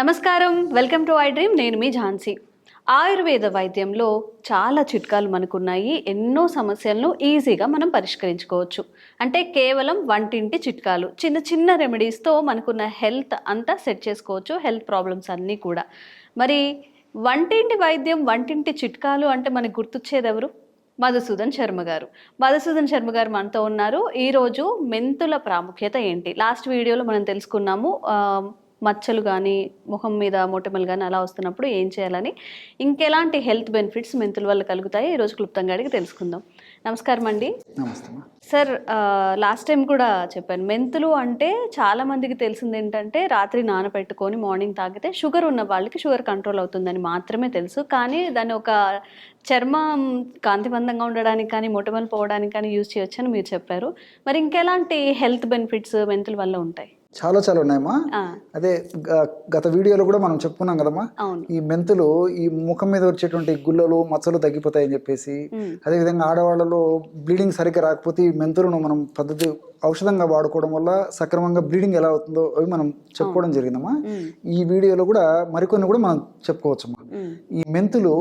నమస్కారం, welcome to I dream. నేను మీ ఝాన్సీ. ఆయుర్వేద వైద్యంలో చాలా చిట్కాలు మనకున్నాయి. ఎన్నో సమస్యలను ఈజీగా మనం పరిష్కరించుకోవచ్చు. అంటే కేవలం వంటింటి చిట్కాలు, చిన్న చిన్న రెమెడీస్తో మనకున్న హెల్త్ అంతా సెట్ చేసుకోవచ్చు, హెల్త్ ప్రాబ్లమ్స్ అన్నీ కూడా. మరి వంటింటి వైద్యం, వంటింటి చిట్కాలు అంటే మనకు గుర్తొచ్చేది ఎవరు? మధుసూదన్ శర్మ గారు. మధుసూదన్ శర్మ గారు మనతో ఉన్నారు. ఈరోజు మెంతుల ప్రాముఖ్యత ఏంటి, లాస్ట్ వీడియోలో మనం తెలుసుకున్నాము. మచ్చలు కానీ, ముఖం మీద మొటిమలు కానీ అలా వస్తున్నప్పుడు ఏం చేయాలని, ఇంకెలాంటి హెల్త్ బెనిఫిట్స్ మెంతుల వల్ల కలుగుతాయి, ఈరోజు క్లుప్తంగా అడిగి తెలుసుకుందాం. నమస్కారం అండి. నమస్తే సార్. లాస్ట్ టైం కూడా చెప్పాను, మెంతులు అంటే చాలా మందికి తెలిసింది ఏంటంటే రాత్రి నానబెట్టుకొని మార్నింగ్ తాగితే షుగర్ ఉన్న వాళ్ళకి షుగర్ కంట్రోల్ అవుతుందని మాత్రమే తెలుసు. కానీ దాన్ని ఒక చర్మం కాంతివంతంగా ఉండడానికి కానీ, మొటిమలు పోవడానికి కానీ యూజ్ చేయొచ్చని మీరు చెప్పారు. మరి ఇంకెలాంటి హెల్త్ బెనిఫిట్స్ మెంతుల వల్ల ఉంటాయి? చాలా ఉన్నాయమ్మా. అదే గత వీడియోలో కూడా మనం చెప్పుకున్నాం కదమ్మా, ఈ మెంతులు ఈ ముఖం మీద వచ్చేటువంటి గుల్లలు, మచ్చలు తగ్గిపోతాయని చెప్పేసి, అదేవిధంగా ఆడవాళ్ళలో బ్లీడింగ్ సరిగ్గా రాకపోతే ఈ మెంతులను మనం పద్ధతి ఔషధంగా వాడుకోవడం వల్ల సక్రమంగా బ్లీడింగ్ ఎలా అవుతుందో అవి మనం చెప్పుకోవడం జరిగిందమ్మా. ఈ వీడియోలో కూడా మరికొన్ని కూడా మనం చెప్పుకోవచ్చమ్మా. ఈ మెంతులు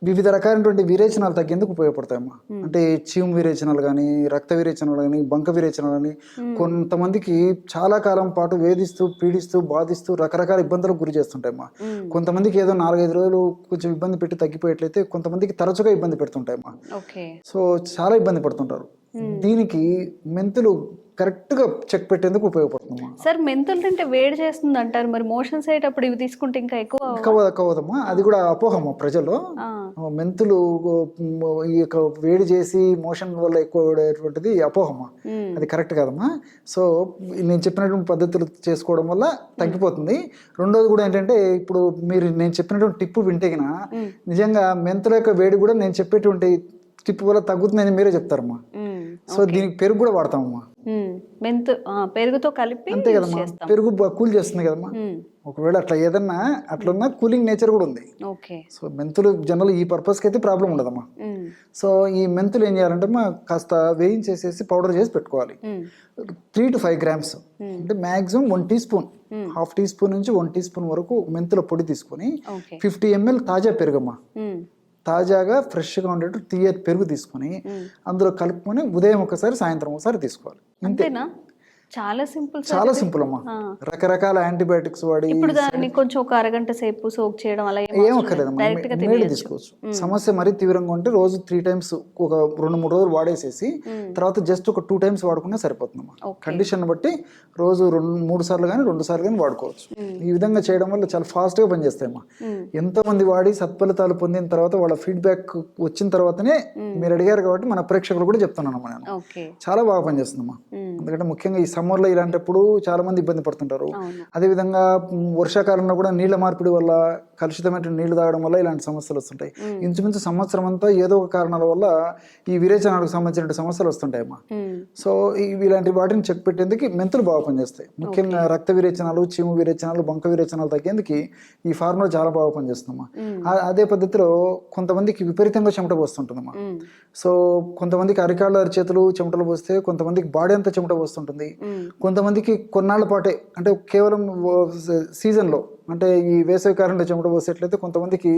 వివిధ రకాలైనటువంటి విరేచనాలు తగ్గేందుకు ఉపయోగపడతాయమ్మా. అంటే చీము విరేచనాలు కానీ, రక్త విరేచనాలు కానీ, బంక విరేచనాలు కానీ, కొంతమందికి చాలా కాలం పాటు వేధిస్తూ, పీడిస్తూ, బాధిస్తూ రకరకాల ఇబ్బందులకు గురి చేస్తుంటాయమ్మా. కొంతమందికి ఏదో 4-5 రోజులు కొంచెం ఇబ్బంది పెట్టి తగ్గిపోయేట్లయితే, కొంతమందికి తరచుగా ఇబ్బంది పెడుతుంటాయమ్మా. సో చాలా ఇబ్బంది పడుతుంటారు. దీనికి మెంతులు కరెక్ట్గా చెక్ పెట్టేందుకు ఉపయోగపడుతుంది. సార్, మెంతులు తింటే వేడి చేస్తుంది అంటారు, మరి మోషన్స్ అయ్యేటప్పుడు ఇవి తీసుకుంటే ఇంకా ఎక్కువ అవ్వదమ్మా. అది కూడా అపోహమ్మా ప్రజల్లో. మెంతులు ఈ యొక్క వేడి చేసి మోషన్ వల్ల ఎక్కువ వేడేటువంటిది అపోహమ్మా. అది కరెక్ట్ కాదమ్మా. సో నేను చెప్పినటువంటి పద్ధతులు చేసుకోవడం వల్ల తగ్గిపోతుంది. రెండోది కూడా ఏంటంటే, ఇప్పుడు మీరు నేను చెప్పినటువంటి టిప్పు వింటేగిన నిజంగా మెంతుల యొక్క వేడి కూడా నేను చెప్పేటువంటి టిప్పు వల్ల తగ్గుతుందని మీరే చెప్తారమ్మా. సో దీనికి పెరుగు కూడా వాడతామమ్మా. పెరుగుతో కలిపి అంతే కదమ్మా. పెరుగు కూల్ చేస్తుంది కదమ్మా. ఒకవేళ అట్లా ఏదన్నా అట్లున్నా కూలింగ్ నేచర్ కూడా ఉంది. సో మెంతులు జనరల్ ఈ పర్పస్కి అయితే ప్రాబ్లం ఉండదమ్మా. సో ఈ మెంతులు ఏం చేయాలంటే కాస్త వేయించేసేసి పౌడర్ చేసి పెట్టుకోవాలి. 3 to 5 grams అంటే మాక్సిమం 1 teaspoon, ½ teaspoon నుంచి 1 teaspoon వరకు మెంతుల పొడి తీసుకొని 50 ml తాజా పెరుగమ్మా, తాజాగా ఫ్రెష్గా ఉండేట్టు తీయటి పెరుగు తీసుకొని అందులో కలుపుకొని ఉదయం ఒకసారి, సాయంత్రం ఒకసారి తీసుకోవాలి. అంతేనా? చాలా సింపుల్, చాలా సింపుల్ అమ్మా. రకరకాల యాంటీబయాటిక్స్ వాడి ఇప్పుడు దాన్ని కొంచెం ఒక అరగంట సేపు సోక్ చేయడం అలా ఏం అక్కర్లేదమ్మా. ఇమ్మీడియట్ తీసుకోవచ్చు. సమస్య మరీ తీవ్రంగా ఉంటే రోజు 3 times ఒక 2-3 రోజులు వాడేసేసి తర్వాత జస్ట్ ఒక 2 times వాడుకున్నా సరిపోతుందమ్మా. కండిషన్ బట్టి రోజు 2-3 సార్లు కానీ 2 సార్లు కానీ వాడుకోవచ్చు. ఈ విధంగా చేయడం వల్ల చాలా ఫాస్ట్ గా పనిచేస్తాయమ్మా. ఎంతో మంది వాడి సత్ఫలితాలు పొందిన తర్వాత వాళ్ళ ఫీడ్బ్యాక్ వచ్చిన తర్వాతనే మీరు అడిగారు కాబట్టి మన ప్రేక్షకులు కూడా చెప్తున్నాను అమ్మా. నేను చాలా బాగా పనిచేస్తుందమ్మా. ఎందుకంటే ముఖ్యంగా ఈ సమ్మర్లో ఇలాంటప్పుడు చాలా మంది ఇబ్బంది పడుతుంటారు. అదేవిధంగా వర్షాకాలంలో కూడా నీళ్ల మార్పిడి వల్ల, కలుషితమైన నీళ్లు తాగడం వల్ల ఇలాంటి సమస్యలు వస్తుంటాయి. ఇంచుమించు సంవత్సరం అంతా ఏదో ఒక కారణాల వల్ల ఈ విరేచనాలకు సంబంధించిన సమస్యలు వస్తుంటాయమ్మా. సో ఇలాంటి వాటిని చెక్ పెట్టేందుకు మెంతులు బాగా పనిచేస్తాయి. ముఖ్యంగా రక్త విరేచనాలు, చీము విరేచనాలు, బంక విరేచనాలు తగ్గేందుకు ఈ ఫార్ములా చాలా బాగా పనిచేస్తుందమ్మా. అదే పద్ధతిలో కొంతమందికి విపరీతంగా చెమట పోస్తుంటుందమ్మా. సో కొంతమందికి అరికాళ్ళ అరిచేతులు చెమటలు పోస్తే, కొంతమందికి బాడీ అంతా చెమట పోస్తుంటుంది. కొంతమందికి కొన్నాళ్ల పాటే, అంటే కేవలం సీజన్లో, అంటే ఈ వేసవి కాలంలో చెమట పోసేట్లయితే కొంతమందికి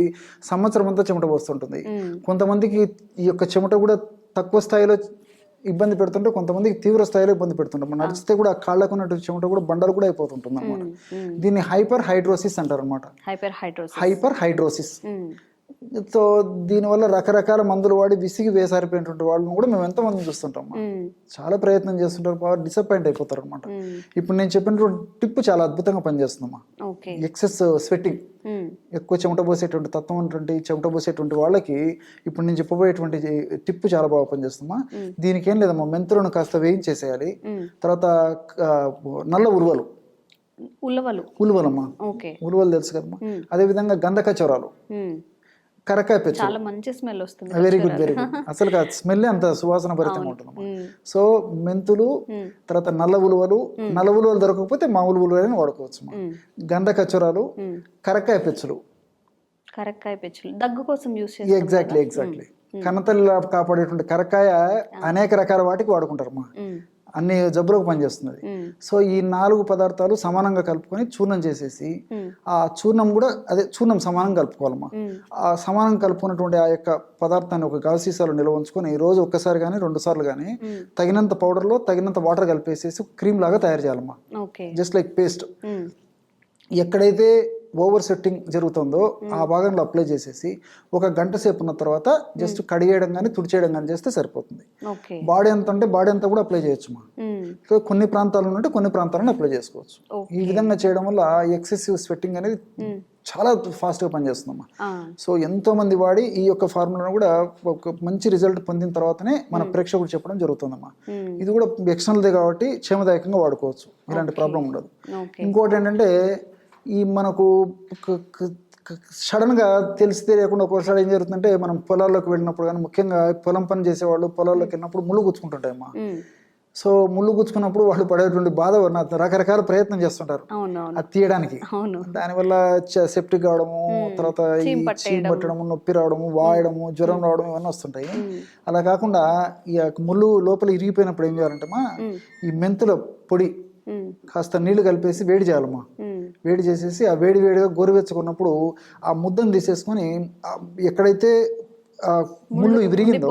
సంవత్సరం అంతా చెమట పోస్తుంటుంది. కొంతమందికి ఈ యొక్క చెమట కూడా తక్కువ స్థాయిలో ఇబ్బంది పెడుతుంటే, కొంతమందికి తీవ్ర స్థాయిలో ఇబ్బంది పెడుతుంటాం. మనం నడిస్తే కూడా కాళ్ళకు ఉన్నట్టు చెమట కూడా బండలు కూడా అయిపోతుంటుంది అనమాట. దీన్ని హైపర్ హైడ్రోసిస్ అంటారు అనమాట. Hyper hidrosis. సో దీనివల్ల రకరకాల మందులు వాడి విసిగి వేసారిపోయినటువంటి వాళ్ళని కూడా మేము ఎంతోమంది చూస్తుంటాం. చాలా ప్రయత్నం చేస్తుంటారు, బాగా డిసప్పాయింట్ అయిపోతారు అనమాట. ఇప్పుడు నేను చెప్పినటువంటి టిప్ చాలా అద్భుతంగా పనిచేస్తుందమ్మా. ఎక్సెస్ స్వెట్టింగ్, ఎక్కువ చెమట పోసేటువంటి తత్వం ఉన్నటువంటి, చెమట పోసేటువంటి వాళ్ళకి ఇప్పుడు నేను చెప్పబోయేటువంటి టిప్ చాలా బాగా పనిచేస్తుందమ్మా. దీనికి ఏం లేదమ్మా, మెంతులను కాస్త వేయించేసేయాలి. తర్వాత నల్ల ఉలువలమ్మా, ఉలువలు తెలుసు కదమ్మా. అదే విధంగా గంధకచోరాలు, కరకాయ పెచ్చు, చాలా మంచి స్మెల్ వస్తుంది. Very good. అసలు స్మెల్ అంత సువాసన భరితంగా ఉంటుంది. సో మెంతులు, తర్వాత నల్ల ఉలువలు దొరకకపోతే మామూలు ఉలువలని వాడుకోవచ్చు. గంధకచోరాలు, కరకాయ పెచ్చులు దగ్గు కోసం యూస్ చేస్తారు. ఎగ్జాక్ట్లీ. కన్నతల్లి కాపాడేటువంటి కరకాయ అనేక రకాల వాటికి వాడుకుంటారు. అన్ని జబ్బులకు పనిచేస్తుంది. సో ఈ 4 పదార్థాలు సమానంగా కలుపుకొని చూర్ణం చేసేసి ఆ చూర్ణం కూడా అదే చూర్ణం సమానంగా కలుపుకోవాలమ్మా. ఆ సమానంగా కలుపుకున్నటువంటి ఆ యొక్క పదార్థాన్ని ఒక గాజు సీసాలో నిల్వ ఉంచుకొని రోజు ఒక్కసారి కానీ 2 సార్లు కానీ తగినంత పౌడర్లో తగినంత వాటర్ కలిపేసేసి క్రీమ్ లాగా తయారు చేయాలమ్మా. Just like paste. ఎక్కడైతే ఓవర్ సెట్టింగ్ జరుగుతుందో ఆ భాగంలో అప్లై చేసేసి 1 గంట సేపు ఉన్న తర్వాత జస్ట్ కడిగేయడం కానీ తుడిచేయడం కానీ చేస్తే సరిపోతుంది. బాడీ ఎంత అంటే బాడీ అంతా కూడా అప్లై చేయొచ్చు మా. కొన్ని ప్రాంతాలు ఉంటే కొన్ని ప్రాంతాలను అప్లై చేసుకోవచ్చు. ఈ విధంగా చేయడం వల్ల ఎక్సెసివ్ స్వెట్టింగ్ అనేది చాలా ఫాస్ట్గా పనిచేస్తుందమ్మా. సో ఎంతో మంది వాడి ఈ యొక్క ఫార్ములాను కూడా ఒక మంచి రిజల్ట్ పొందిన తర్వాతనే మన ప్రేక్షకుడు చెప్పడం జరుగుతుందమ్మా. ఇది కూడా ఎక్స్టర్నల్దే కాబట్టి క్షేమదాయకంగా వాడుకోవచ్చు, ఇలాంటి ప్రాబ్లం ఉండదు. ఇంకోటి ఏంటంటే ఈ మనకు సడన్గా తెలిసి తెలియకుండా ఒక్కోసారి ఏం జరుగుతుందంటే మనం పొలాల్లోకి వెళ్ళినప్పుడు కానీ ముఖ్యంగా పొలం పని చేసేవాళ్ళు పొలాల్లోకి వెళ్ళినప్పుడు ముళ్ళు గుచ్చుకుంటుంటాయమ్మా. సో ముళ్ళు గుచ్చుకున్నప్పుడు వాళ్ళు పడేటువంటి బాధ రకరకాల ప్రయత్నం చేస్తుంటారు అది తీయడానికి. దానివల్ల సెప్టిక్ కావడము, తర్వాత చీమ్ పట్టడము, నొప్పి రావడము, వాయడము, జ్వరం రావడం ఇవన్నీ వస్తుంటాయి. అలా కాకుండా ఈ ముళ్ళు లోపల ఇరిగిపోయినప్పుడు ఏం చేయాలంటే ఈ మెంతుల పొడి కాస్త నీళ్లు కలిపేసి వేడి చేయాలమ్మా. వేడి చేసేసి ఆ వేడిగా గోరువెచ్చుకున్నప్పుడు ఆ ముద్దను తీసేసుకొని ఎక్కడైతే ముళ్ళు విరిగిందో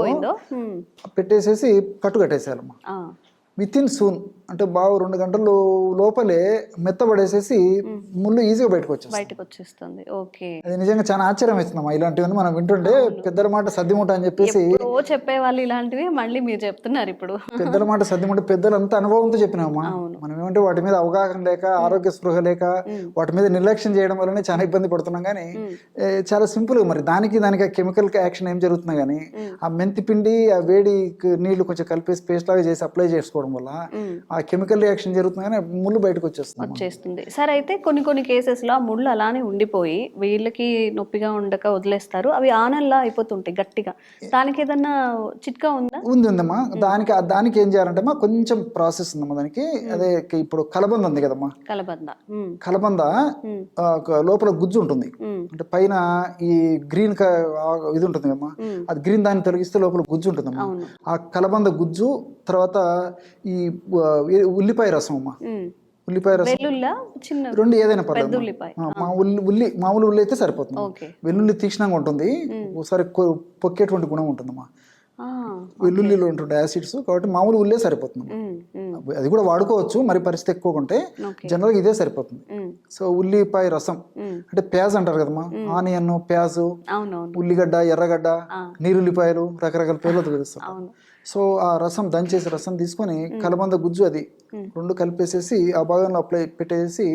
పెట్టేసేసి కట్టు కట్టేసేయాలమ్మా. విత్ ఇన్ సూన్ అంటే బాగా 2 గంటల లోపలే మెత్తబడేసేసి ముళ్ళు ఈజీగా బయటకు వచ్చేస్తుంది. అది నిజంగా చాలా ఆశ్చర్యం ఇస్తుందమ్మా. ఇలాంటివన్నీ మనం వింటుంటే పెద్దల మాట సద్దిముట అని చెప్పేసి చెప్పేవాళ్ళు ఇలాంటివి మళ్ళీ మీరు చెప్తున్నారు ఇప్పుడు. పెద్దల మాట సద్దిముట పెద్దలు అంత అనుభవంతో చెప్పినామా. మనం ఏమంటే వాటి మీద అవగాహన లేక ఆరోగ్య స్పృహ లేక వాటి మీద నిర్లక్ష్యం చేయడం వల్లనే చాలా ఇబ్బంది పడుతున్నాం. కానీ చాలా సింపుల్ గా మరి దానికి కెమికల్ యాక్షన్ ఏం జరుగుతున్నా కానీ ఆ మెంతి పిండి ఆ వేడి నీళ్లు కొంచెం కలిపేసి పేస్ట్ లాగా చేసి అప్లై చేసుకోవడం వల్ల ఆ కెమికల్ రియాక్షన్ జరుగుతుందని ముళ్ళు బయటకు వచ్చేస్తుంది. సరే, అయితే కొన్ని కేసెస్ లో ముళ్ళు అలానే ఉండిపోయి వీళ్ళకి నొప్పిగా ఉండక వదిలేస్తారు, అవి ఆనల్లా అయిపోతుంటాయి గట్టిగా. దానికి ఏదన్నా చిట్కా ఉందమ్మా. దానికి ఏం చేయాలంటే కొంచెం ప్రాసెస్ ఉందమ్మా దానికి. అదే ఇప్పుడు కలబంద ఉంది కదమ్మా, కలబంద లోపల గుజ్జు ఉంటుంది. అంటే పైన ఈ గ్రీన్ ఇది ఉంటుంది కదమ్మా, అది గ్రీన్ దాన్ని తొలగిస్తే లోపల గుజ్జు ఉంటుందమ్మా. ఆ కలబంద గుజ్జు, తర్వాత ఈ ఉల్లిపాయ రసం అమ్మా. ఉల్లిపాయ రసం 2 ఏదైనా పర్లేదు. మామూలు ఉల్లి అయితే సరిపోతుంది. వెల్లుల్లి తీక్షణంగా ఉంటుంది, ఒకసారి పొక్కేటువంటి గుణం ఉంటుందమ్మా. వెల్లుల్లిలో ఉంటుండే యాసిడ్స్, కాబట్టి మామూలు ఉల్లే సరిపోతుంది. అది కూడా వాడుకోవచ్చు మరి పరిస్థితి ఎక్కువ ఉంటే, జనరల్గా ఇదే సరిపోతుంది. సో ఉల్లిపాయ రసం అంటే ప్యాజ్ అంటారు కదమ్మా, ఆనియన్, ప్యాజు, ఉల్లిగడ్డ, ఎర్రగడ్డ, నీరుల్లిపాయలు, రకరకాల పేర్లతో పిలుస్తాం. సో ఆ రసం దంచేసి రసం తీసుకొని కలబంద గుజ్జు అది 2 కలిపేసేసి ఆ భాగంలో అప్లై పెట్టేసి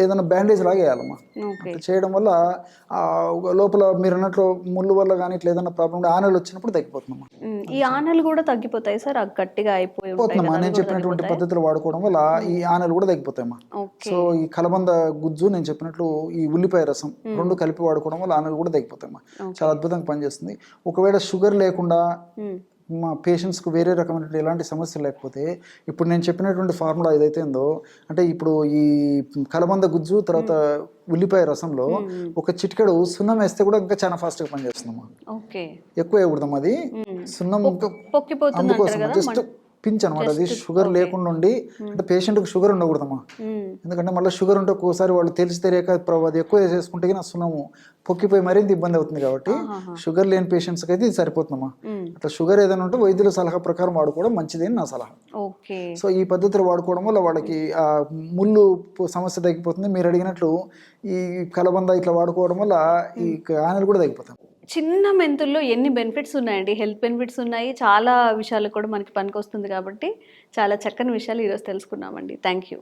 ఏదైనా బ్యాండేజ్ లాగా వేయాలమ్మా. చేయడం వల్ల లోపల మీరు అన్నట్లు ముళ్ళు వల్ల కానీ ఇట్లా ఏదైనా ప్రాబ్లం ఆనలు వచ్చినప్పుడు తగ్గిపోతుందమ్మా. ఈ ఆనలు కూడా తగ్గిపోతాయి సార్, గట్టిగా అయిపోతుందమ్మా. నేను చెప్పినటువంటి పద్ధతులు వాడుకోవడం వల్ల ఈ ఆనలు కూడా తగ్గిపోతాయమ్మా. సో ఈ కలబంద గుజ్జు, నేను చెప్పినట్లు ఈ ఉల్లిపాయ రసం 2 కలిపి వాడుకోవడం వల్ల ఆనలు కూడా తగ్గిపోతాయమ్మా. చాలా అద్భుతంగా పనిచేస్తుంది. ఒకవేళ షుగర్ లేకుండా మా పేషెంట్స్కి వేరే రకమైన ఎలాంటి సమస్యలు లేకపోతే ఇప్పుడు నేను చెప్పినటువంటి ఫార్ములా ఏదైతే ఉందో, అంటే ఇప్పుడు ఈ కలబంద గుజ్జు తర్వాత ఉల్లిపాయ రసంలో ఒక చిటికెడు సున్నం వేస్తే కూడా ఇంకా చాలా ఫాస్ట్గా పనిచేస్తుందమ్మా. ఎక్కువ వేయకూడదమ్మా, అది సున్నం అందుకోసం జస్ట్ పించ్ అనమాట. అది షుగర్ లేకుండా ఉండి, అంటే పేషెంట్కి షుగర్ ఉండకూడదమ్మా. ఎందుకంటే మళ్ళీ షుగర్ ఉంటే ఒక్కోసారి వాళ్ళు తెలిసి తెలియక అది ఎక్కువ వేసేసుకుంటే నా సున్నము పొక్కిపోయి మరింత ఇబ్బంది అవుతుంది. కాబట్టి షుగర్ లేని పేషెంట్స్కి అయితే ఇది సరిపోతుందమ్మా. అట్లా షుగర్ ఏదైనా ఉంటే వైద్యుల సలహా ప్రకారం వాడుకోవడం మంచిది అని నా సలహా. సో ఈ పద్ధతులు వాడుకోవడం వల్ల వాళ్ళకి ఆ ముళ్ళు సమస్య తగ్గిపోతుంది. మీరు అడిగినట్లు ఈ కలబంద ఇట్లా వాడుకోవడం వల్ల ఈ ఆనలు కూడా తగ్గిపోతాయి. చిన్న మెంతుల్లో ఎన్ని బెనిఫిట్స్ ఉన్నాయండి, హెల్త్ బెనిఫిట్స్ ఉన్నాయి, చాలా విషయాలు కూడా మనకి పనికి వస్తుంది. కాబట్టి చాలా చక్కని విషయాలు ఈరోజు తెలుసుకున్నామండి. Thank you.